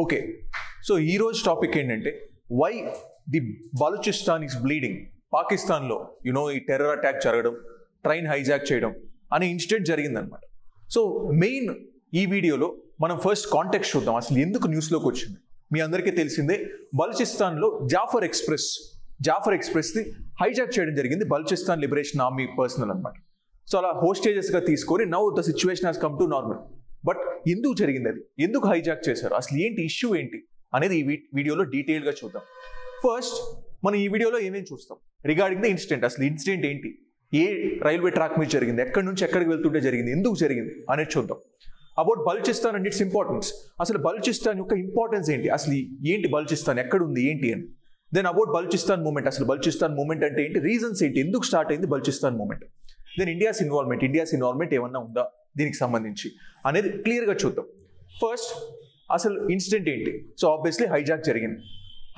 Okay, so ఈరోజు topic ఏంటంటే why the Balochistan is bleeding. పాకిస్తాన్లో ఈ టెర్రర్ అటాక్ జరగడం, ట్రైన్ హైజాక్ చేయడం అనే ఇన్సిడెంట్ జరిగిందనమాట. సో మెయిన్ ఈ వీడియోలో మనం ఫస్ట్ కాంటెక్స్ట్ చూద్దాం, అసలు ఎందుకు న్యూస్లోకి వచ్చింది. మీ అందరికీ తెలిసిందే, బలూచిస్తాన్లో జాఫర్ ఎక్స్ప్రెస్ని హైజాక్ చేయడం జరిగింది బలూచిస్తాన్ లిబరేషన్ ఆర్మీ పర్సనల్ అనమాట. సో అలా హోస్టేజెస్గా తీసుకొని now the situation has come to normal. But ఎందుకు జరిగింది, అది ఎందుకు హైజాక్ చేశారు, అసలు ఏంటి ఇష్యూ ఏంటి అనేది ఈ వీడియోలో డీటెయిల్గా చూద్దాం. ఫస్ట్ మనం ఈ వీడియోలో ఏమేమి చూస్తాం రిగార్డింగ్ ద ఇన్సిడెంట్, అసలు ఇన్సిడెంట్ ఏంటి, ఏ రైల్వే ట్రాక్ మీద జరిగింది, ఎక్కడి నుంచి ఎక్కడికి వెళ్తుంటే జరిగింది, ఎందుకు జరిగింది అనేది చూద్దాం. About Balochistan and its importance, అసలు బలూచిస్తాన్ యొక్క ఇంపార్టెన్స్ ఏంటి, అసలు ఏంటి బలూచిస్తాన్ ఎక్కడ ఉంది ఏంటి అని. దెన్ అబౌట్ బలూచిస్తాన్ మూమెంట్, అసలు బలూచిస్తాన్ మూమెంట్ అంటే ఏంటి, రీజన్స్ ఏంటి, ఎందుకు స్టార్ట్ అయింది Balochistan movement. Then India's involvement ఏమన్నా ఉందా దీనికి సంబంధించి అనేది క్లియర్గా చూద్దాం. ఫస్ట్ అసలు ఇన్సిడెంట్ ఏంటి. సో ఆబ్వియస్లీ హైజాక్ జరిగింది.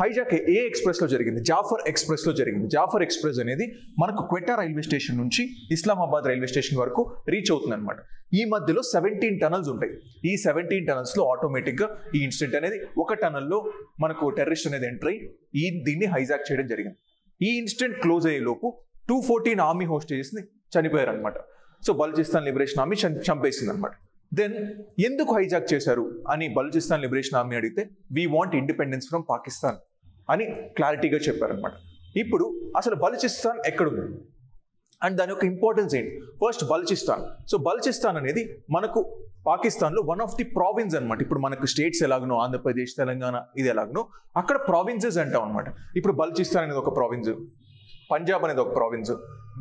హైజాక్ ఏ ఎక్స్ప్రెస్లో జరిగింది, జాఫర్ ఎక్స్ప్రెస్లో జరిగింది. జాఫర్ ఎక్స్ప్రెస్ అనేది మనకు క్వెటా రైల్వే స్టేషన్ నుంచి ఇస్లామాబాద్ రైల్వే స్టేషన్ వరకు రీచ్ అవుతుంది అనమాట. ఈ మధ్యలో 17 టనల్స్ ఉంటాయి. ఈ 17 టనల్స్లో ఆటోమేటిక్గా ఈ ఇన్సిడెంట్ అనేది ఒక టనల్లో మనకు టెర్రరిస్ట్ అనేది ఎంటర్ అయ్యి దీన్ని హైజాక్ చేయడం జరిగింది. ఈ ఇన్సిడెంట్ క్లోజ్ అయ్యే లోపు 214 ఆర్మీ హోస్టేజెస్ని చనిపోయారు అనమాట. సో బలూచిస్తాన్ లిబరేషన్ ఆర్మీ చంపేసింది అనమాట. దెన్ ఎందుకు హైజాక్ చేశారు అని బలూచిస్తాన్ లిబరేషన్ ఆర్మీ అడిగితే we want independence from Pakistan అని క్లారిటీగా చెప్పారనమాట. ఇప్పుడు అసలు బలూచిస్తాన్ ఎక్కడుంది అండ్ దాని యొక్క ఇంపార్టెన్స్ ఏంటి. ఫస్ట్ బలూచిస్తాన్. సో బలూచిస్తాన్ అనేది మనకు పాకిస్తాన్లో వన్ ఆఫ్ ది ప్రావిన్స్ అనమాట. ఇప్పుడు మనకు స్టేట్స్ ఎలాగనో ఆంధ్రప్రదేశ్, తెలంగాణ ఇది ఎలాగనో అక్కడ ప్రావిన్సెస్ అంటాం అనమాట. ఇప్పుడు బలూచిస్తాన్ అనేది ఒక ప్రావిన్స్, పంజాబ్ అనేది ఒక ప్రావిన్స్,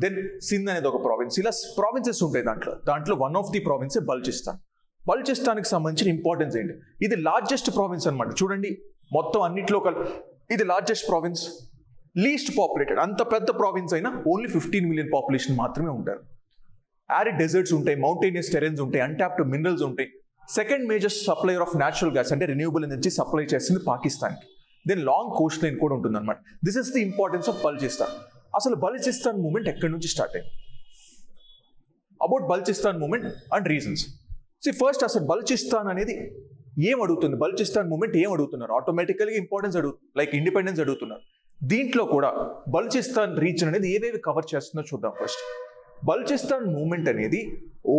దెన్ సింధ్ అనేది ఒక ప్రావిన్స్, ఇలా ప్రావిన్సెస్ ఉంటాయి. దాంట్లో వన్ ఆఫ్ ది ప్రావిన్సే బలూచిస్తాన్. బలూచిస్తాన్కి సంబంధించిన ఇంపార్టెన్స్ ఏంటి, ఇది లార్జెస్ట్ ప్రావిన్స్ అనమాట. చూడండి, మొత్తం అన్నిట్లో ఇది లార్జెస్ట్ ప్రావిన్స్, లీస్ట్ పాపులేటెడ్. అంత పెద్ద ప్రావిన్స్ అయినా ఓన్లీ 15 మిలియన్ పాపులేషన్ మాత్రమే ఉంటారు. యారిడ్ డెజర్ట్స్ ఉంటాయి, మౌంటైనియస్ టెరెన్స్ ఉంటాయి, అన్టాప్డ్ మినరల్స్ ఉంటాయి. Second major supplier of natural gas అంటే రెన్యూబుల్ ఎనర్జీ సప్లై చేస్తుంది పాకిస్తాన్కి. దెన్ లాంగ్ కోస్ట్ లైన్ కూడా ఉంటుంది అనమాట. This is the importance of Balochistan. అసలు బలూచిస్తాన్ మూమెంట్ ఎక్కడి నుంచి స్టార్ట్ అయింది, about Balochistan movement and reasons. First అసలు బలూచిస్తాన్ అనేది ఏం అడుగుతుంది, బలూచిస్తాన్ మూమెంట్ ఏం అడుగుతున్నారు, ఆటోమేటికల్గా ఇంపార్టెన్స్ లైక్ ఇండిపెండెన్స్ అడుగుతున్నారు. దీంట్లో కూడా బలూచిస్తాన్ రీజన్ అనేది ఏవేవి కవర్ చేస్తుందో చూద్దాం. ఫస్ట్ బలూచిస్తాన్ మూమెంట్ అనేది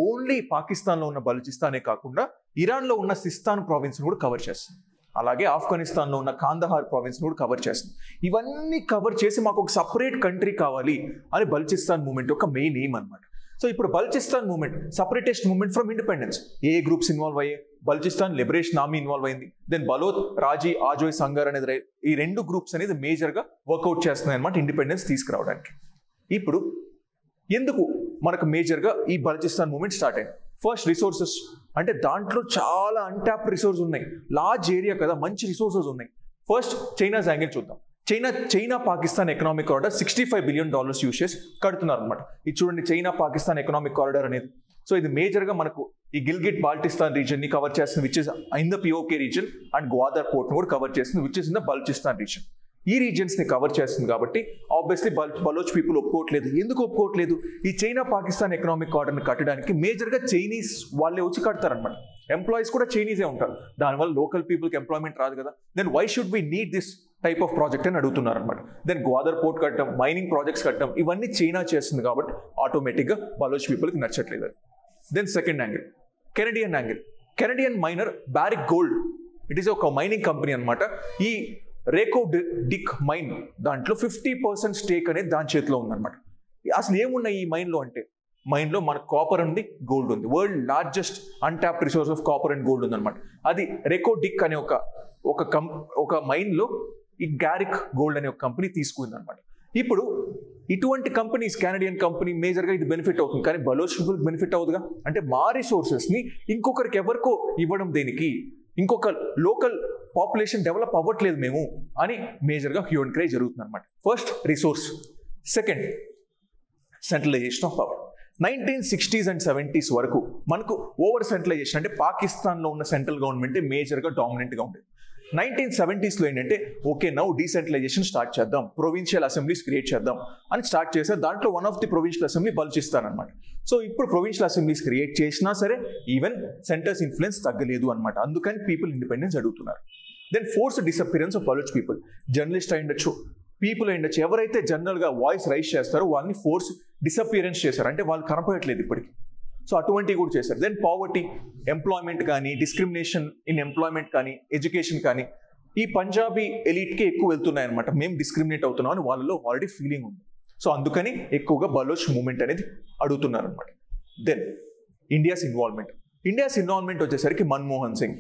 ఓన్లీ పాకిస్తాన్లో ఉన్న బలూచిస్తానే కాకుండా ఇరాన్లో ఉన్న సిస్తాన్ ప్రావిన్స్ని కూడా కవర్ చేస్తుంది. అలాగే ఆఫ్ఘనిస్తాన్లో ఉన్న కాందహార్ ప్రావిన్స్ కూడా కవర్ చేస్తుంది. ఇవన్నీ కవర్ చేసి మాకు ఒక సపరేట్ కంట్రీ కావాలి అని బలూచిస్తాన్ మూమెంట్ యొక్క మెయిన్ ఎయిమ్ అనమాట. సో ఇప్పుడు Balochistan movement separatist movement from independence. ఏ గ్రూప్స్ ఇన్వాల్వ్ అయ్యాయి, బలూచిస్తాన్ లిబరేషన్ ఆర్మీ ఇన్వాల్వ్ అయింది. దెన్ బలోత్, రాజీ, ఆజోయ్, సంగర్ అనేది ఈ 2 గ్రూప్స్ అనేది మేజర్గా వర్కౌట్ చేస్తున్నాయి అనమాట ఇండిపెండెన్స్ తీసుకురావడానికి. ఇప్పుడు ఎందుకు మనకు మేజర్గా ఈ బలూచిస్తాన్ మూమెంట్ స్టార్ట్ అయింది. ఫస్ట్ రిసోర్సెస్, అంటే దాంట్లో చాలా అన్టాప్డ్ రిసోర్స్ ఉన్నాయి, లార్జ్ ఏరియా కదా, మంచి రిసోర్సెస్ ఉన్నాయి. ఫస్ట్ చైనాస్ యాంగిల్ చూద్దాం. China Pakistan economic corridor $65 billion use చేసి కడుతున్నారు అనమాట. ఇది చూడండి, చైనా పాకిస్తాన్ ఎకనామిక్ కారిడార్ అనేది. సో ఇది మేజర్గా మనకు ఈ గిల్గిట్ బాల్టిస్తాన్ రీజన్ని కవర్ చేస్తుంది, which is in the POK region, and Gwadar పోర్ట్ను కూడా కవర్ చేస్తుంది, which is in the Balochistan reason. ఈ రీజన్స్ని కవర్ చేస్తుంది కాబట్టి ఆబ్వియస్లీ బలోచ్ పీపుల్ ఒప్పుకోవట్లేదు. ఎందుకు ఒప్పుకోవట్లేదు, ఈ చైనా పాకిస్తాన్ ఎకనామిక్ కారిడార్ని కట్టడానికి మేజర్గా చైనీస్ వాళ్ళే వచ్చి కడతారనమాట. ఎంప్లాయీస్ కూడా చైనీసే ఉంటారు, దానివల్ల లోకల్ పీపుల్కి ఎంప్లాయ్మెంట్ రాదు కదా. Then why should we need this type of project అని అడుగుతున్నారు అనమాట. దెన్ గ్వాదర్ పోర్ట్ కట్టడం, మైనింగ్ ప్రాజెక్ట్స్ కట్టడం, ఇవన్నీ చైనా చేస్తుంది కాబట్టి ఆటోమేటిక్గా బలోచ్ పీపుల్కి నచ్చట్లేదు. Then second angle, Canadian miner Barrick Gold, it is ఒక మైనింగ్ కంపెనీ అనమాట. ఈ రేకో డిక్ మైన్ దాంట్లో 50% స్టేక్ అనేది దాని చేతిలో ఉందన్నమాట. అసలు ఏమున్నాయి ఈ మైన్లో అంటే, మైన్లో మనకు కాపర్ ఉంది, గోల్డ్ ఉంది. World largest untapped resource of copper and gold ఉందన్నమాట. అది రేకో డిక్ అనే ఒక మైన్లో ఈ గారిక్ గోల్డ్ అనే ఒక కంపెనీ తీసుకుంది అనమాట. ఇప్పుడు ఇటువంటి కంపెనీస్, కెనడియన్ కంపెనీ మేజర్గా ఇది బెనిఫిట్ అవుతుంది, కానీ బలోచ్ పీపుల్ బెనిఫిట్ అవుతుందిగా. అంటే మా రిసోర్సెస్ని ఇంకొకరికి ఎవరికో ఇవ్వడం దేనికి, ఇంకొక లోకల్ పాపులేషన్ డెవలప్ అవ్వట్లేదు మేము అని మేజర్గా హ్యూ అండ్ క్రై జరుగుతుంది అనమాట. First resource, second centralisation of power. 1960s and 70s వరకు మనకు ఓవర్ సెంట్రలైజేషన్, అంటే పాకిస్తాన్లో ఉన్న సెంట్రల్ గవర్నమెంటే మేజర్గా డామినెంట్గా ఉండేది. 1970sలో ఏంటంటే ఓకే నౌ డీసెంట్రలైజేషన్ స్టార్ట్ చేద్దాం, ప్రొవిన్షియల్ అసెంబ్లీస్ క్రియేట్ చేద్దాం అని స్టార్ట్ చేశారు. దాంట్లో one of the provincial assembly Balochistan అనమాట. సో ఇప్పుడు ప్రొవిన్షియల్ అసెంబ్లీస్ క్రియేట్ చేసినా సరే ఈవెన్ సెంటర్స్ ఇన్ఫ్లుయెన్స్ తగ్గలేదు అనమాట. అందుకని పీపుల్ ఇండిపెండెన్స్ అడుగుతున్నారు. Then force disappearance of Baloch people. Journalist అయి ఉండొచ్చు, పీపుల్ అయి ఉండొచ్చు, ఎవరైతే జనరల్గా వాయిస్ రైజ్ చేస్తారో వాళ్ళని ఫోర్స్ డిసపిరెన్స్ చేశారు, అంటే వాళ్ళు కనపడట్లేదు ఇప్పటికి. సో అటువంటివి కూడా చేశారు. దెన్ పావర్టీ, ఎంప్లాయ్మెంట్ కానీ, డిస్క్రిమినేషన్ ఇన్ ఎంప్లాయ్మెంట్ కానీ, ఎడ్యుకేషన్ కానీ, ఈ పంజాబీ ఎలీట్కి ఎక్కువ వెళ్తున్నాయి అనమాట. మేము డిస్క్రిమినేట్ అవుతున్నాం అని వాళ్ళలో ఆల్రెడీ ఫీలింగ్ ఉంది. సో అందుకని ఎక్కువగా బలోచ్ మూమెంట్ అనేది అడుగుతున్నారు అనమాట. దెన్ ఇండియాస్ ఇన్వాల్వ్మెంట్ వచ్చేసరికి మన్మోహన్ సింగ్.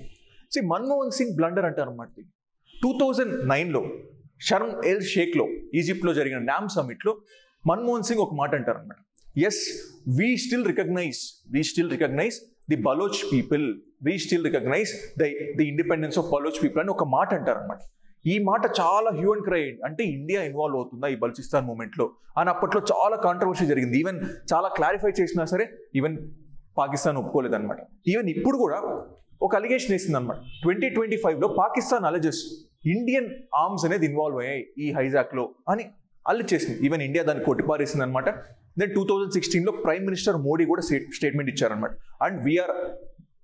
మన్మోహన్ సింగ్ బ్లండర్ అంటారు అనమాట. 2009లో షర్మ్ ఎల్ షేక్లో, ఈజిప్ట్లో జరిగిన నామ్ సమ్మిట్లో మన్మోహన్ సింగ్ ఒక మాట అంటారు అనమాట. Yes, we still recognise the Baloch people, we still recognise the independence of Baloch people అని ఒక మాట అంటారు అనమాట. ఈ మాట చాలా హ్యూ అండ్ క్రై అయింది. అంటే ఇండియా ఇన్వాల్వ్ అవుతుందా ఈ బలూచిస్తాన్ మూమెంట్లో అని అప్పట్లో చాలా కాంట్రవర్సీ జరిగింది. ఈవెన్ చాలా క్లారిఫై చేసినా సరే ఈవెన్ పాకిస్తాన్ ఒప్పుకోలేదన్నమాట. ఈవెన్ ఇప్పుడు కూడా ఒక అలిగేషన్ వేసింది అనమాట. 2025లో పాకిస్తాన్ అలెజెస్ ఇండియన్ ఆర్మ్స్ అనేది ఇన్వాల్వ్ అయ్యాయి ఈ హైజాక్లో అని అల్లెజ్ చేసింది. ఈవెన్ ఇండియా దాన్ని కొట్టిపారేసింది అనమాట. దెన్ 2016లో ప్రైమ్ మినిస్టర్ మోడీ కూడా స్టేట్మెంట్ ఇచ్చారనమాట. And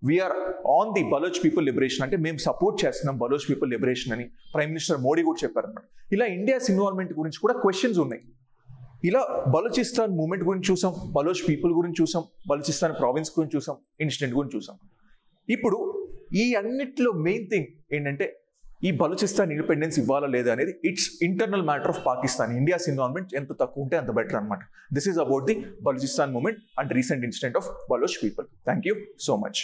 we are on the Baloch people liberation, అంటే మేము సపోర్ట్ చేస్తున్నాం బలోచ్ పీపుల్ లిబరేషన్ అని ప్రైమ్ మినిస్టర్ మోడీ కూడా చెప్పారనమాట. ఇలా ఇండియాస్ ఇన్వాల్వ్మెంట్ గురించి కూడా క్వశ్చన్స్ ఉన్నాయి. ఇలా బలూచిస్తాన్ మూమెంట్ గురించి చూసాం, బలోచ్ పీపుల్ గురించి చూసాం, బలూచిస్తాన్ ప్రావిన్స్ గురించి చూసాం, ఇన్సిడెంట్ గురించి చూసాం. ఇప్పుడు ఈ అన్నిట్లో మెయిన్ థింగ్ ఏంటంటే ఈ బలూచిస్తాన్ ఇండిపెండెన్స్ ఇవ్వాలా లేదా అనేది it's internal matter of Pakistan. India's involvement ఎంత తక్కువ ఉంటే అంత బెటర్ అనమాట. This is about the Balochistan movement and recent incident of Baloch people. Thank you so much.